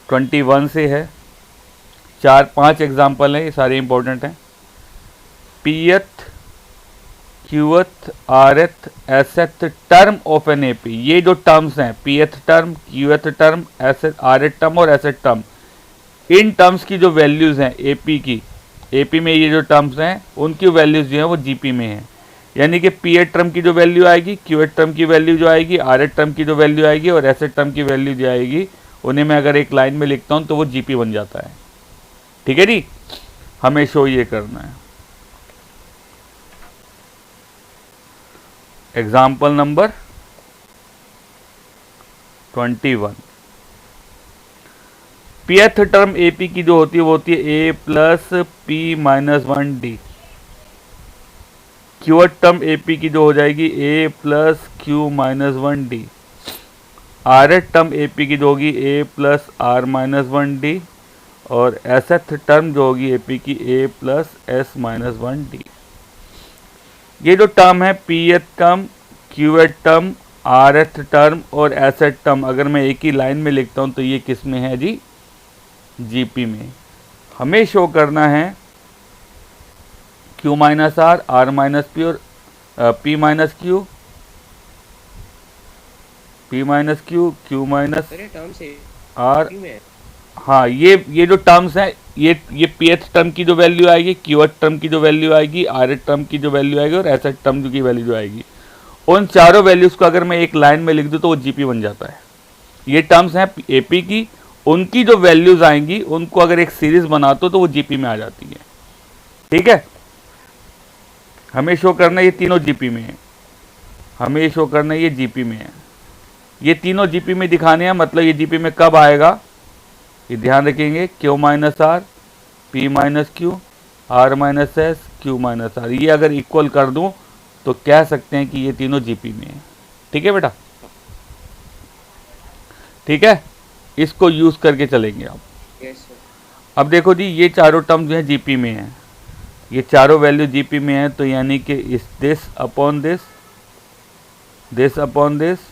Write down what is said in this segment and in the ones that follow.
21 से है। 4-5 एग्जाम्पल हैं, ये सारे इंपॉर्टेंट हैं। Pth, qth, rth, sth term of an AP, ये जो टर्म्स हैं pth term, qth term, sth, rth term और एसएथ टर्म, इन टर्म्स की जो वैल्यूज हैं एपी की, एपी में ये जो टर्म्स हैं उनकी वैल्यूज जो है वो जीपी में है। यानी कि पीएथ टर्म की जो वैल्यू आएगी, क्यूएथ टर्म की वैल्यू जो आएगी, आरएथ टर्म की जो वैल्यू आएगी और एसएथ टर्म की वैल्यू जो आएगी, उन्हें मैं अगर एक लाइन में लिखता हूँ तो वो जीपी बन जाता है। ठीक है जी, हमें शो ये करना है। Example number 21। Pth term AP की जो होती है वो होती है A plus P minus 1 D. Qth term AP की जो हो जाएगी A plus Q minus 1 D. Rth term AP की जो होगी A plus R minus 1 D. और एसएथ टर्म जो होगी एपी की A plus S minus 1 D. ये जो टर्म है pth term, qth term, आरएथ term और एसएथ टर्म, अगर मैं एक ही लाइन में लिखता हूं तो ये किस में है जी? जीपी में। हमें शो करना है Q minus R minus P और P minus Q, P minus Q, Q minus R. हाँ, ये जो टर्म्स हैं, ये पीएथ टर्म की जो वैल्यू आएगी, क्यूएथ टर्म की जो वैल्यू आएगी, आरएथ टर्म की जो वैल्यू आएगी और एसएथ टर्म की वैल्यू जो आएगी, उन चारों वैल्यूज को अगर मैं एक लाइन में लिख दूं तो वो जीपी बन जाता है। ये टर्म्स हैं एपी की, उनकी जो वैल्यूज आएंगी उनको अगर एक सीरीज बना दो तो वो जीपी में आ जाती है। ठीक है, हमें शो करना है ये तीनों जीपी में है, हमें ये शो करना है ये जीपी में है। ये तीनों जीपी में दिखाने हैं, मतलब ये जीपी में कब आएगा ये ध्यान रखेंगे। Q minus r, p minus q, r minus s, q minus r, ये अगर इक्वल कर दूं तो कह सकते हैं कि ये तीनों जीपी में है। ठीक है बेटा, ठीक है, इसको यूज करके चलेंगे आप। अब देखो जी, ये चारों टर्म जो है जीपी में है, ये चारों वैल्यू जीपी में है, तो यानी कि इस this upon this, this upon this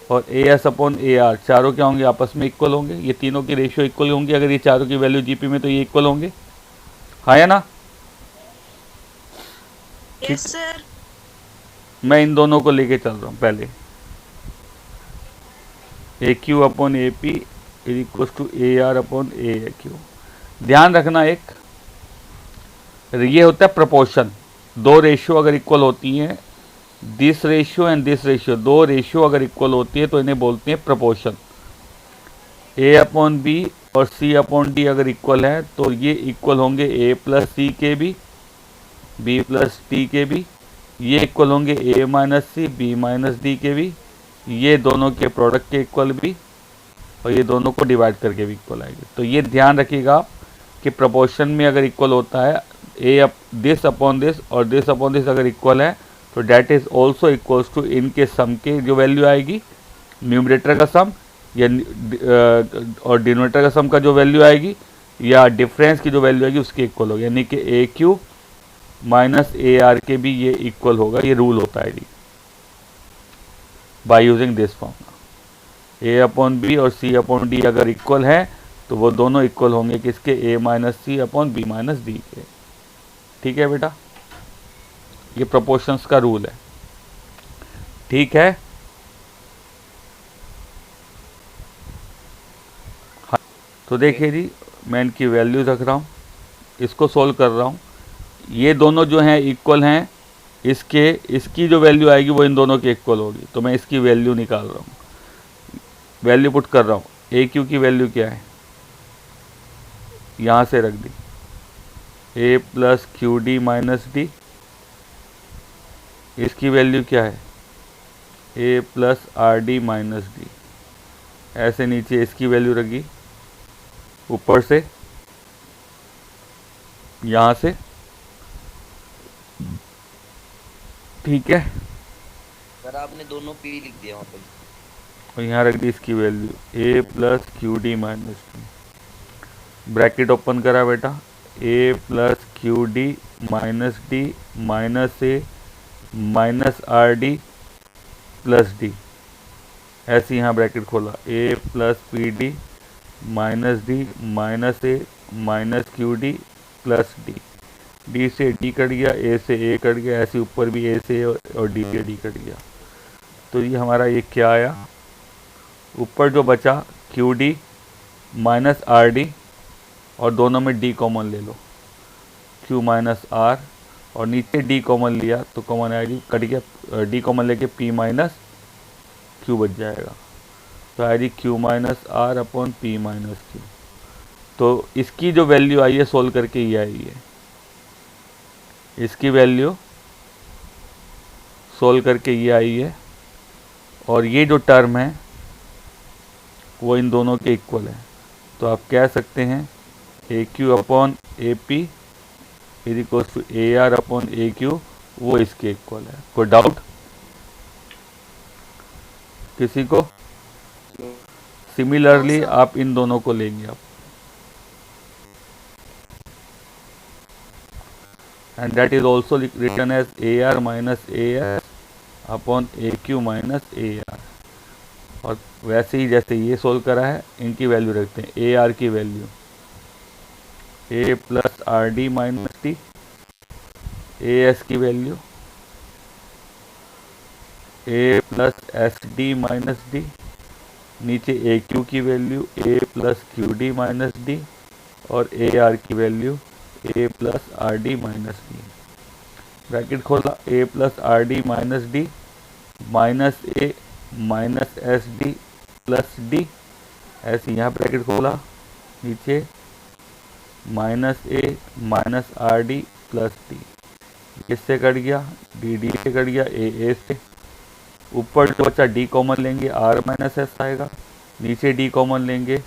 और A S upon A R, चारों क्या होंगे? आपस में इक्वल होंगे। ये तीनों की रेशियो इक्वल होंगी अगर ये चारों की वैल्यू जीपी में, तो ये इक्वल होंगे। हाँ या ना? Yes sir. मैं इन दोनों को लेके चल रहा हूँ। पहले A Q upon A P is equal to A R upon A Q. ध्यान रखना, एक ये होता है प्रपोर्शन। दो रेशियो अगर इक्वल होती हैं, this ratio and this ratio, दो रेशियो अगर इक्वल होती है तो इन्हें बोलते हैं प्रपोर्शन। ए अपॉन बी और सी अपॉन डी अगर इक्वल है तो ये इक्वल होंगे ए प्लस सी के भी, बी प्लस डी के भी। ये इक्वल होंगे ए माइनस सी, बी माइनस डी के भी। ये दोनों के प्रोडक्ट के इक्वल भी, और ये दोनों को डिवाइड करके भी इक्वल आएगी। तो ये ध्यान रखिएगा आप कि प्रपोर्शन में अगर इक्वल होता है ए दिस अपॉन दिस और दिस अपॉन दिस अगर इक्वल है तो that is also equals to इनके सम के जो वैल्यू आएगी, न्यूमरेटर का सम या और डिनोमिनेटर का सम का जो वैल्यू आएगी या डिफरेंस की जो वैल्यू आएगी उसके इक्वल होगी। यानी कि A Q minus A R के भी ये इक्वल होगा। ये रूल होता है जी by using this formula. A upon B और सी अपॉन डी अगर इक्वल है तो वो दोनों इक्वल होंगे किसके? A minus C upon B minus D के। ठीक है बेटा, ये प्रोपोर्शंस का रूल है। ठीक है, तो देखिए जी, मैं इनकी वैल्यू रख रहा हूँ, इसको सोल्व कर रहा हूँ। ये दोनों जो हैं इक्वल हैं, इसकी जो वैल्यू आएगी वो इन दोनों के इक्वल होगी। तो मैं इसकी वैल्यू निकाल रहा हूँ, वैल्यू पुट कर रहा हूँ। ए क्यू की वैल्यू क्या है? यहाँ से रख दी, A plus Q D minus D. इसकी वैल्यू क्या है? A plus R D minus D. ऐसे नीचे इसकी वैल्यू रखी, ऊपर से यहाँ से। ठीक है, सर आपने दोनों पी लिख दिया वहाँ पे, और यहाँ रख दी इसकी value A plus Q D minus D. Bracket open करा बेटा, A plus Q D minus A minus R D plus D. ऐसे यहाँ ब्रैकेट खोला, A plus P D minus D minus A minus Q D plus D, D से D cut गया, A से ए cut गया, ऐसे ऊपर भी ए से और डी से डी कट गया। तो ये हमारा ये क्या आया, ऊपर जो बचा Q D minus R D, और दोनों में डी कॉमन ले लो, क्यू माइनस आर, और नीचे डी कॉमन लिया तो कॉमन आएगी, कट गया, डी कॉमन लेके पी माइनस क्यू बच जाएगा। तो आएगी q minus r upon p minus q. तो इसकी जो वैल्यू आई है सोल्व करके ये आई है, इसकी वैल्यू सोल्व करके ये आई है, और ये जो टर्म है वो इन दोनों के इक्वल है। तो आप कह सकते हैं A Q upon A P is equal to A R upon A Q, वो इसके इक्वल है। कोई डाउट किसी को? सिमिलरली आप इन दोनों को लेंगे आप, and that is also written as a r minus a S upon A Q minus A r. और वैसे ही जैसे ये सोल्व करा है, इनकी वैल्यू रखते हैं, ए आर की value A plus R D minus D, A S की value A plus S D minus D, नीचे ए क्यू की value A plus Q D minus D, और ए आर की value A plus R D minus D. Bracket खोला, A plus R D minus D minus A minus S D plus D, ऐसे यहाँ bracket खोला, नीचे minus A minus R D plus D, इससे cut गया, D D से cut गया, A से, ऊपर जो बचा डी कॉमन लेंगे आर माइनस एस आएगा, नीचे डी कॉमन लेंगे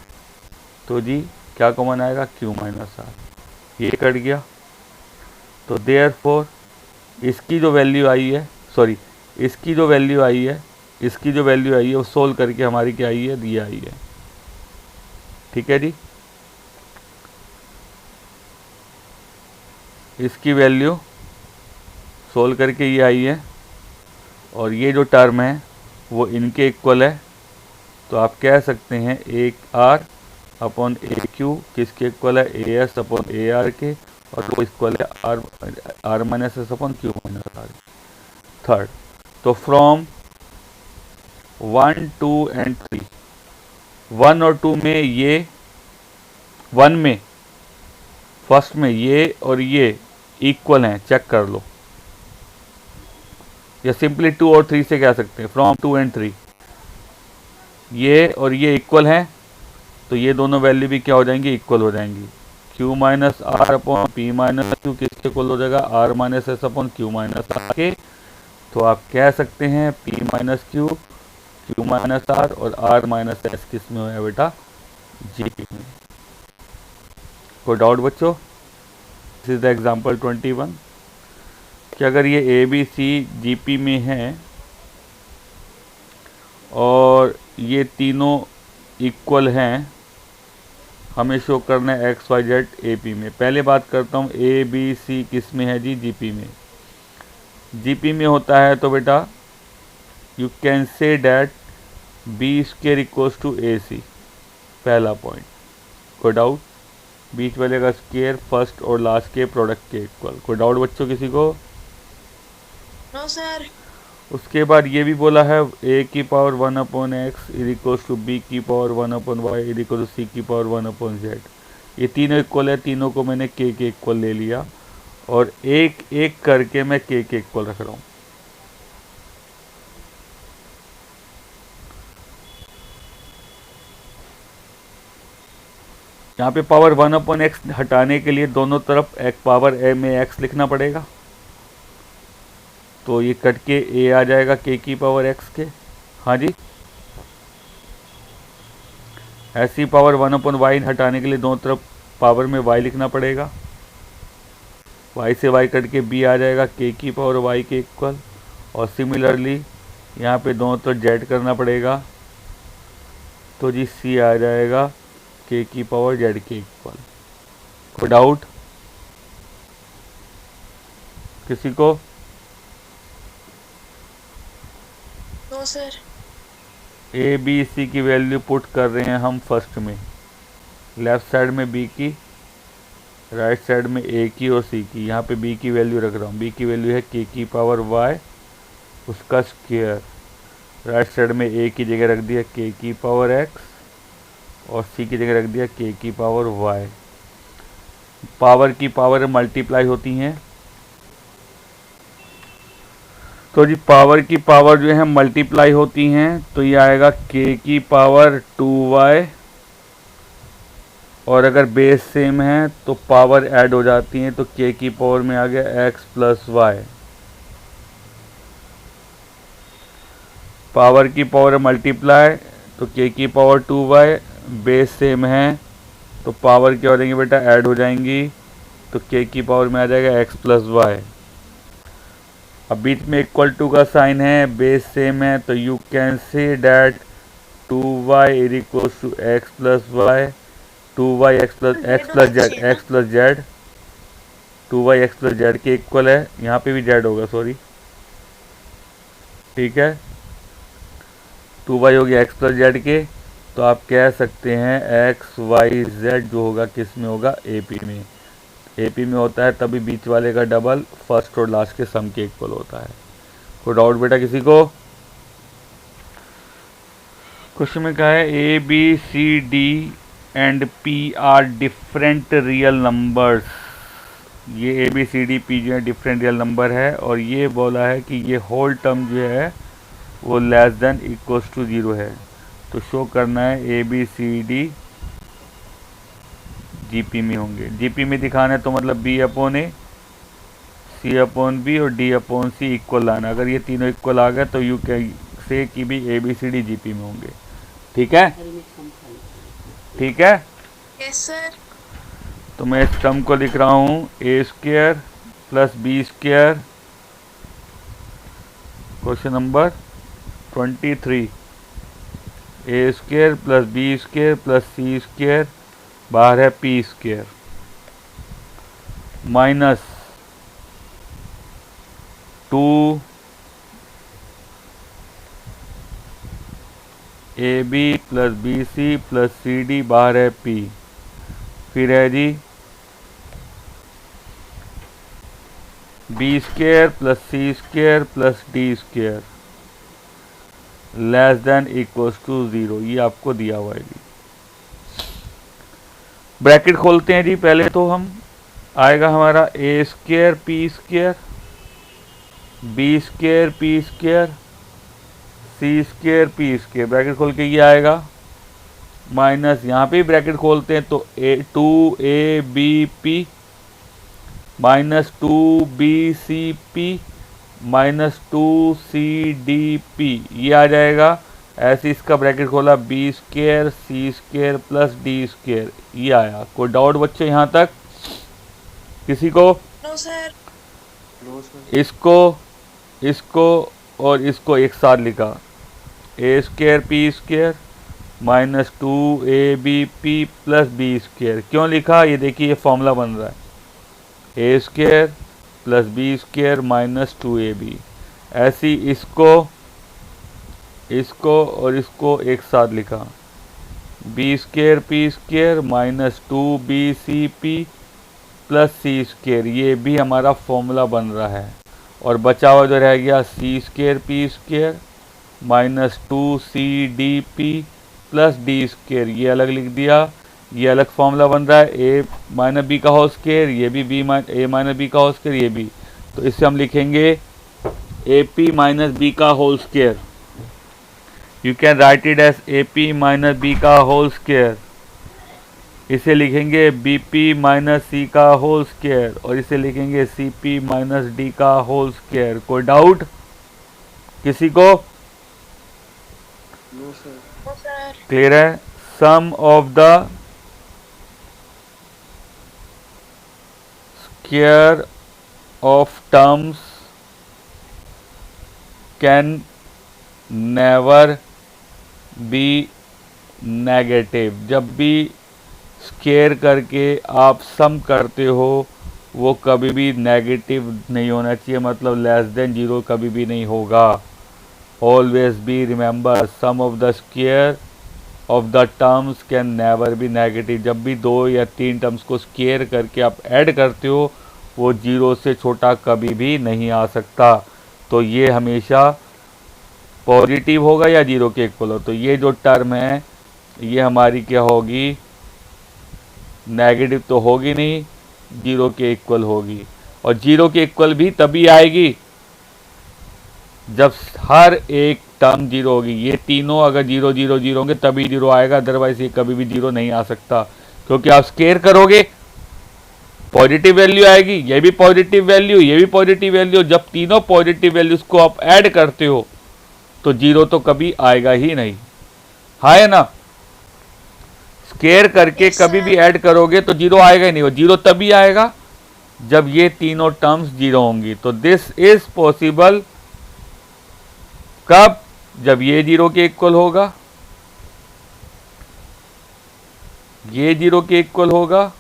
तो जी क्या कॉमन आएगा, क्यू माइनस आर, ये कट गया। तो देयरफॉर इसकी जो वैल्यू आई है, सॉरी इसकी जो वैल्यू आई है, इसकी जो वैल्यू आई है वो सोल्व करके हमारी क्या आई है, ये आई है। ठीक है जी, इसकी वैल्यू सोल्व करके ये आई है, और ये जो टर्म है वो इनके इक्वल है। तो आप कह सकते हैं एक आर अपॉन ए क्यू किसके इक्वल है, a S upon A R के, और वो इक्वल है r minus s upon q minus r. Third, तो फ्रॉम 1, 2 एंड 3, 1 और 2 में ये 1 में फर्स्ट में ये और ये इक्वल हैं, चेक कर लो, या सिंपली 2 और 3 से कह सकते हैं, फ्रॉम 2 एंड 3 ये और ये इक्वल हैं, तो ये दोनों वैल्यू भी क्या हो जाएंगी, इक्वल हो जाएंगी। q minus r upon p minus q किसके इक्वल हो जाएगा, r minus s upon q minus r के। तो आप कह सकते हैं p minus Q, Q minus r और आर माइनस एस किस में है बेटा, जी में। कोई डाउट बच्चों? दिस इज द एग्जाम्पल 21 कि अगर ये ए बी सी जीपी में है और ये तीनों इक्वल हैं, हमें शो करना है x y z A P में। पहले बात करता हूँ ए बी सी किस में है जी, जीपी में। जीपी में होता है तो बेटा you can say that B square equals to A C, पहला पॉइंट। कोई डाउट? बीच वाले का स्क्वायर फर्स्ट और लास्ट के प्रोडक्ट के इक्वल। कोई डाउट बच्चों किसी को? No sir. उसके बाद ये भी बोला है ए की power 1 upon X is equals to B की power 1 upon Y is equal to C की पावर 1 अपॉन जेड। ये तीनों इक्वल है, तीनों को मैंने के इक्वल ले लिया और एक एक करके मैं के इक्वल रख रहा हूँ। यहाँ पे पावर 1 अपॉन एक्स हटाने के लिए दोनों तरफ एक पावर ए में एक्स लिखना पड़ेगा, तो ये कट के ए आ जाएगा के की पावर एक्स के। हाँ जी, ऐसी पावर 1 अपॉन वाई हटाने के लिए दोनों तरफ पावर में वाई लिखना पड़ेगा, वाई से वाई कट के बी आ जाएगा के की पावर वाई के इक्वल। और सिमिलरली यहाँ पे दोनों तरफ जेड करना पड़ेगा, तो जी सी आ जाएगा के की पावर जेड के इक्वल। कोई डाउट किसी को? No sir. A B c की वैल्यू पुट कर रहे हैं हम फर्स्ट में, लेफ्ट साइड में बी की, राइट साइड में ए की और सी की। यहाँ पे बी की वैल्यू रख रहा हूँ, बी की वैल्यू है के की पावर वाई उसका स्क्वायर। राइट साइड में ए की जगह रख दिया के की पावर एक्स और सी की जगह रख दिया के की पावर वाई। पावर की पावर मल्टीप्लाई होती हैं, तो जी पावर की पावर जो है मल्टीप्लाई होती हैं, तो ये आएगा के की पावर 2y, और अगर बेस सेम है तो पावर ऐड हो जाती हैं, तो के की पावर में आ गया x प्लस वाई। पावर की पावर मल्टीप्लाई तो के की पावर 2y, बेस सेम है तो पावर क्या हो जाएंगी बेटा, ऐड हो जाएंगी, तो के की पावर में आ जाएगा x प्लस वाई। अब बीच में इक्वल टू का साइन है, बेस सेम है, तो you can say that 2y is equal to x plus y, 2y x plus z, 2y x plus z के इक्वल है। यहाँ पे भी जेड होगा, सॉरी, ठीक है, 2y हो गया x प्लस जेड के, तो आप कह सकते हैं x y z जो होगा किस में होगा, AP में। AP में होता है तभी बीच वाले का डबल फर्स्ट और लास्ट के सम के इक्वल होता है। कोई डाउट बेटा किसी को? क्वेश्चन में कहा है A B C D and P R different real numbers. ये A B C D P जो है डिफरेंट रियल नंबर है, और ये बोला है कि ये होल टर्म जो है वो लेस देन इक्वल्स टू 0 है। तो शो करना है A B C D GP में होंगे। जीपी में दिखाना है तो मतलब b upon a, c upon B और डी अपॉन सी इक्वल लाना। अगर ये तीनों इक्वल आ गए तो यू कैन से कि भी A B C D GP में होंगे। ठीक है, ठीक है। Yes sir. तो मैं इस टर्म को लिख रहा हूँ A square plus B square, question number 23, A square plus B square plus C square, बाहर है P square, minus 2 A B plus B C plus C D, बाहर है पी, फिर है जी B square plus C square plus D square less than equals to 0। ये आपको दिया हुआ है जी। ब्रैकेट खोलते हैं जी, पहले तो हम आएगा हमारा A square P square, B square P square, C square P square, bracket खोल के ये आएगा, माइनस यहाँ पे ब्रैकेट खोलते हैं तो 2ab minus 2bcp minus 2cdp, ये आ जाएगा। ऐसे इसका ब्रैकेट खोला B square C square plus D square, ये आया। कोई डाउट बच्चे यहाँ तक किसी को? No sir. इसको और इसको एक साथ लिखा, A square P square minus 2ab plus B square. क्यों लिखा ये देखिए, ये फॉर्मूला बन रहा है, A square plus B square minus 2ab। ऐसी इसको और इसको एक साथ लिखा, B square P square minus 2bcp plus C square, ये भी हमारा फॉर्मूला बन रहा है। और बचा हुआ जो रह गया C square P square minus 2cdp plus D square, ये अलग लिख दिया, ये अलग फॉर्मूला बन रहा है, ए माइनस बी का होल स्क्वायर, ये भी ए माइनस बी का होल स्क्वायर, ये भी। तो इससे हम लिखेंगे ए पी माइनस बी का whole square. You can write it as a p minus b का होल स्क्वायर। इसे लिखेंगे बी पी माइनस सी का होल स्क्वायर, और इसे लिखेंगे सी पी माइनस डी का होल स्क्वायर। कोई डाउट किसी को? No sir. क्लियर है? Sum of the square of terms can never be negative. जब भी स्क्वायर करके आप सम करते हो वो कभी भी नेगेटिव नहीं होना चाहिए, मतलब लेस देन 0 कभी भी नहीं होगा। Always be remember sum of the square of the terms can never be negative. जब भी 2 या 3 टर्म्स को स्क्वायर करके आप ऐड करते हो वो 0 से छोटा कभी भी नहीं आ सकता। तो ये हमेशा पॉजिटिव होगा या 0 के इक्वल हो। तो ये जो टर्म है ये हमारी क्या होगी, नेगेटिव तो होगी नहीं, 0 के इक्वल होगी। और 0 के इक्वल भी तभी आएगी जब हर एक टर्म 0 होगी। ये तीनों अगर 0 0 0 होंगे तभी 0 आएगा, अदरवाइज ये कभी भी 0 नहीं आ सकता। क्योंकि आप स्केयर करोगे पॉजिटिव वैल्यू आएगी, ये भी पॉजिटिव वैल्यू, ये भी पॉजिटिव वैल्यू। जब तीनों पॉजिटिव वैल्यूज को आप ऐड करते हो तो 0 तो कभी आएगा ही नहीं, है ना। स्केयर करके Yes, कभी भी sir. ऐड करोगे तो 0 आएगा ही नहीं। वो 0 तभी आएगा जब ये तीनों टर्म्स 0 होंगी। तो दिस इज पॉसिबल कब, जब ये 0 के इक्वल होगा, ये 0 के इक्वल होगा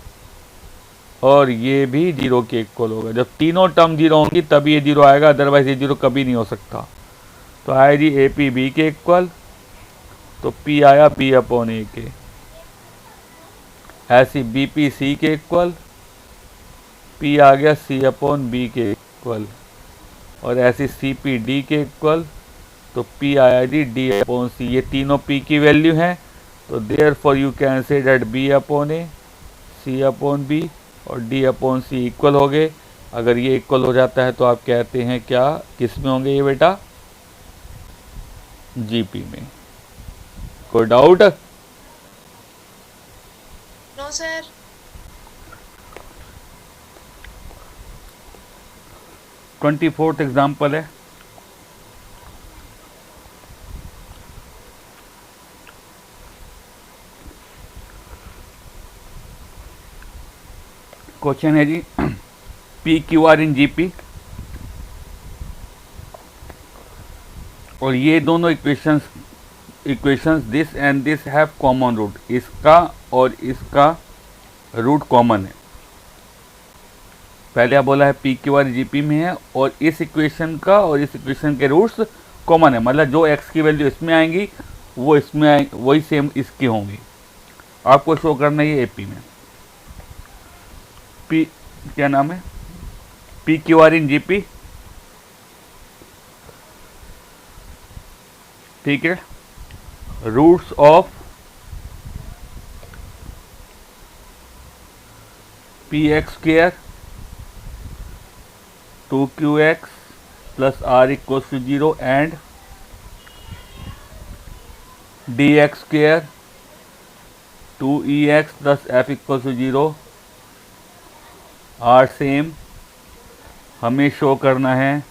और ये भी 0 के इक्वल होगा। जब तीनों टर्म 0 होंगी तभी ये 0 आएगा, अदरवाइज ये 0 कभी नहीं हो सकता। तो आया जी ए पी बी के इक्वल, तो पी आया पी अपॉन ए के। ऐसी बी पी सी के इक्वल, पी आ गया सी अपॉन बी के इक्वल। और ऐसी सी पी डी के इक्वल, तो पी आया जी डी अपॉन सी। ये तीनों पी की वैल्यू हैं, तो there for you can say that b upon a, c upon B और डी अपॉन सी इक्वल हो गए। अगर ये इक्वल हो जाता है तो आप कहते हैं क्या, किस में होंगे ये बेटा, जीपी में। कोई doubt? No, sir. 24th example है। क्वेश्चन है जी P Q r in GP, और ये दोनों equations this and this have common root. इसका और इसका रूट कॉमन है। पहले आप बोला है पी क्यू आर जीपी में है और इस इक्वेशन का और इस इक्वेशन के रूट्स कॉमन है। मतलब जो एक्स की वैल्यू इसमें आएंगी वो इसमें आएंगी, वही सेम इसकी होंगी। आपको शो करना है ये एपी में। पी क्या नाम है, p Q r in GP, ठीक है। Roots of p x square 2qx plus r equals to 0 and d x square 2ex plus f equals to 0 are same. हमें शो करना है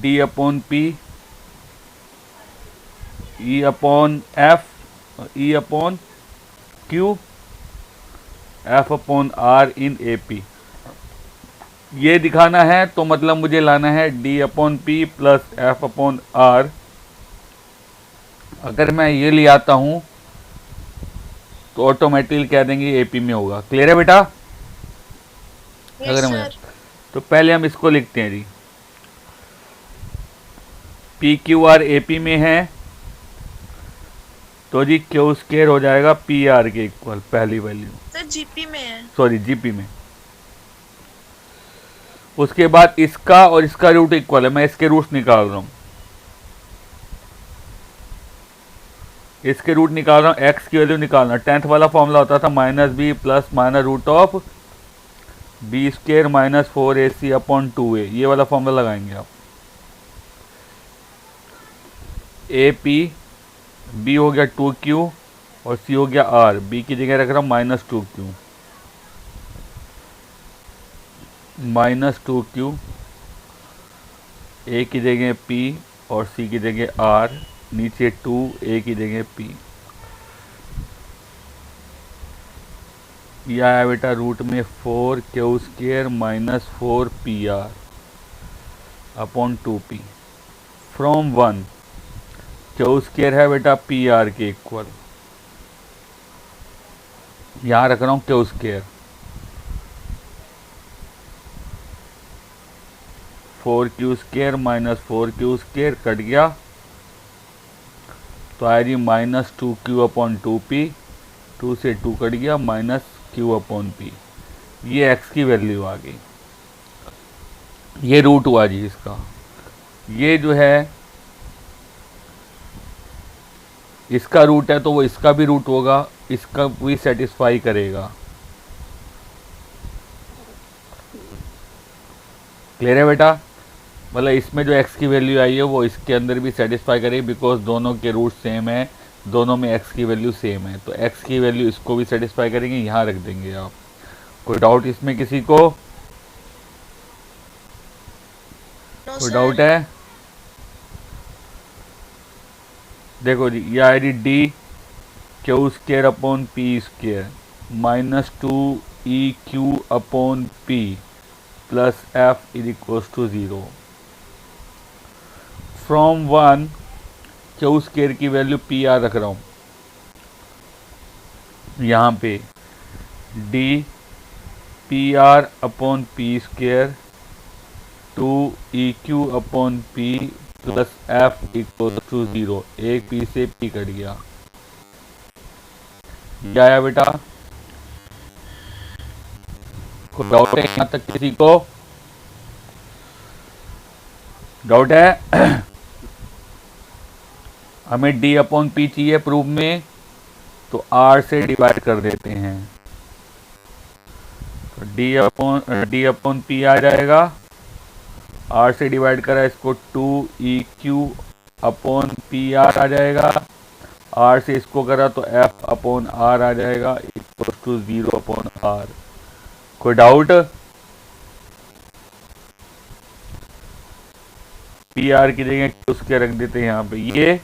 d upon p e upon f, e upon q, f upon r in A P. ये दिखाना है तो मतलब मुझे लाना है d upon p plus f upon r. अगर मैं ये ले आता हूँ तो ऑटोमेटिकली कह देंगे ए पी में होगा। क्लियर है बेटा? Yes, अगर sir. मैं तो पहले हम इसको लिखते हैं जी, P Q R A P में है तो जी क्यू स्क्वायर हो जाएगा पी आर के इक्वल, पहली वैल्यू, सर जीपी में है। सॉरी जीपी में। उसके बाद इसका और इसका रूट इक्वल है, मैं इसके रूट्स निकाल रहा हूं। इसके रूट निकाल रहा हूं, एक्स की वैल्यू निकालना। 10th वाला फॉर्मूला होता था minus b plus minus root of b square minus 4ac upon 2a। ये वाला फॉर्मूला लगाएंगे आप। ए पी, बी हो गया 2q और सी हो गया r। बी की जगह रख रहा हूं माइनस 2q, माइनस 2q, ए की जगह p और सी की जगह r, नीचे 2, ए की जगह p। यह आया बेटा रूट में 4q square minus 4pr upon 2p from 1। Q square है बेटा पी आर के इक्वल, यहां रख रहा हूं Q square 4q² minus 4q² cut गया तो आया जी -2q/2p, 2 से 2 कट गया -q/p। ये x की वैल्यू आ गई, ये रूट हुआ जी इसका। ये जो है इसका रूट है तो वो इसका भी रूट होगा, इसका भी सेटिस्फाई करेगा। क्लियर है बेटा? मतलब इसमें जो x की वैल्यू आई है वो इसके अंदर भी सेटिस्फाई करेगी, बिकॉज दोनों के रूट सेम है, दोनों में x की वैल्यू सेम है, तो x की वैल्यू इसको भी सेटिस्फाई करेंगे। यहाँ रख देंगे आप। कोई डाउट इसमें किसी को? नो कोई सर। डाउट है? देखो जी, ये I D q² -2eq/p plus f = 0। From 1 q² की वैल्यू pr रख रहा हूँ यहाँ पे, d pr/p² 2eq/p plus f = 0। एक p से p कट गया। ये आया बेटा? कोई डाउट है यहाँ तक किसी को? डाउट है? हमें d/p चाहिए प्रूफ में, तो r से डिवाइड कर देते हैं, तो d/p आ जाएगा। r से डिवाइड करा इसको 2eq/pr आ जाएगा। r से इसको करा तो f/r आ जाएगा = 0/r। कोई डाउट? pr की जगह उसके रख देते हैं यहाँ पे। ये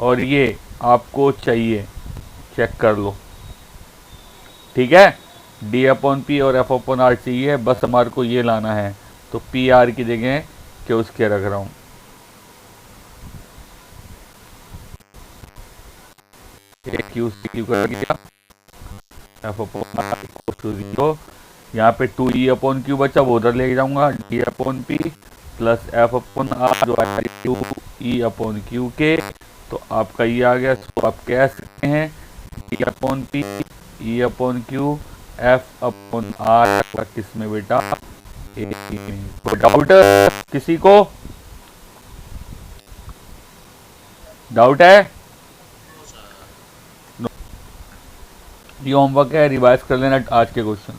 और ये आपको चाहिए, चेक कर लो, ठीक है? d/p और f/r चाहिए, बस हमारे को ये लाना है, तो pr की जगह उसके रख रहा हूँ। q से q कर गया, f/r = 0। यहाँ पे 2e/q बचा, वो उधर ले जाऊंगा, d/p प्लस f/r जो आया 2e/q के, तो आपका ये आ गया। तो आप कह सकते हैं d/p e/q f/r किस में बेटा? ए में। कोई डाउट किसी को? डाउट है? ये होमवर्क है, रिवाइज कर लेना आज के क्वेश्चन।